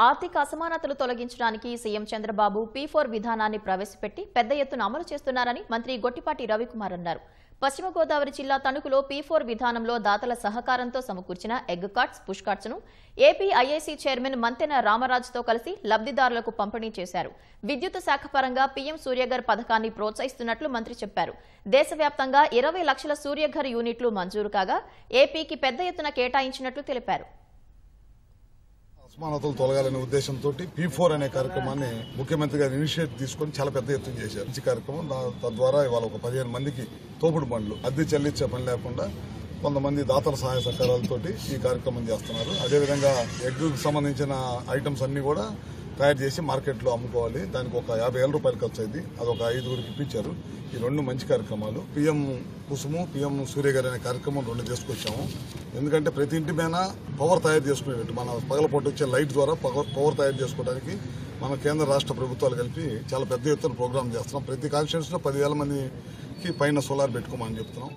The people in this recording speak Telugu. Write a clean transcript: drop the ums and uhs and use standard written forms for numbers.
ఆర్థిక అసమానతలు తొలగించడానికి సీఎం చంద్రబాబు P4 విధానాన్ని ప్రవేశపెట్టి పెద్ద ఎత్తున అమలు చేస్తున్నారని మంత్రి గొట్టిపాటి రవికుమార్ అన్నారు. పశ్చిమ గోదావరి జిల్లా తణుకులో P4 విధానంలో దాతల సహకారంతో సమకూర్చిన ఎగ్ కార్డ్స్, పుష్ కార్డ్స్ ను ఏపీ ఐఐసీ చైర్మన్ మంతెన రామరాజుతో కలిసి లబ్ధిదారులకు పంపిణీ చేశారు. విద్యుత్ శాఖ పరంగా పీఎం సూర్యఘర్ పథకాన్ని ప్రోత్సహిస్తున్నట్లు మంత్రి చెప్పారు. దేశవ్యాప్తంగా 20 లక్షల సూర్యఘర్ యూనిట్లు మంజూరు కాగా ఏపీకి పెద్ద ఎత్తున కేటాయించినట్లు తెలిపారు. అసమానతలు తొలగాలనే ఉద్దేశంతో P4 అనే కార్యక్రమాన్ని ముఖ్యమంత్రి గారు ఇనిషియేటివ్ తీసుకుని చాలా పెద్ద ఎత్తున చేశారు. ఈ కార్యక్రమం తద్వారా ఇవాళ ఒక 15 మందికి తోపుడు బండ్లు అద్దె చెల్లించే పని లేకుండా కొంతమంది దాతల సహాయ సహకారాలతో ఈ కార్యక్రమం చేస్తున్నారు. అదేవిధంగా ఎగ్ సంబంధించిన ఐటమ్స్ అన్ని కూడా తయారు చేసి మార్కెట్లో అమ్ముకోవాలి. దానికి ఒక 50,000 రూపాయలు ఖర్చు అయింది. అదొక 5గురికి ఇప్పించారు. ఈ రెండు మంచి కార్యక్రమాలు. పీఎం కుసుము, పీఎం సూర్యఘర్ అనే కార్యక్రమం రెండు తీసుకొచ్చాము. ఎందుకంటే ప్రతి ఇంటి మీద పవర్ తయారు చేసుకునేటట్టు మన పగలపొట్టు వచ్చే లైట్ ద్వారా పవర్ తయారు చేసుకోవడానికి మన కేంద్ర రాష్ట్ర ప్రభుత్వాలు కలిపి చాలా పెద్ద ఎత్తున ప్రోగ్రాం చేస్తున్నాం. ప్రతి కాన్స్టిట్యూన్సీలో 10,000 మందికి పైన సోలార్ పెట్టుకోమని చెప్తున్నాం.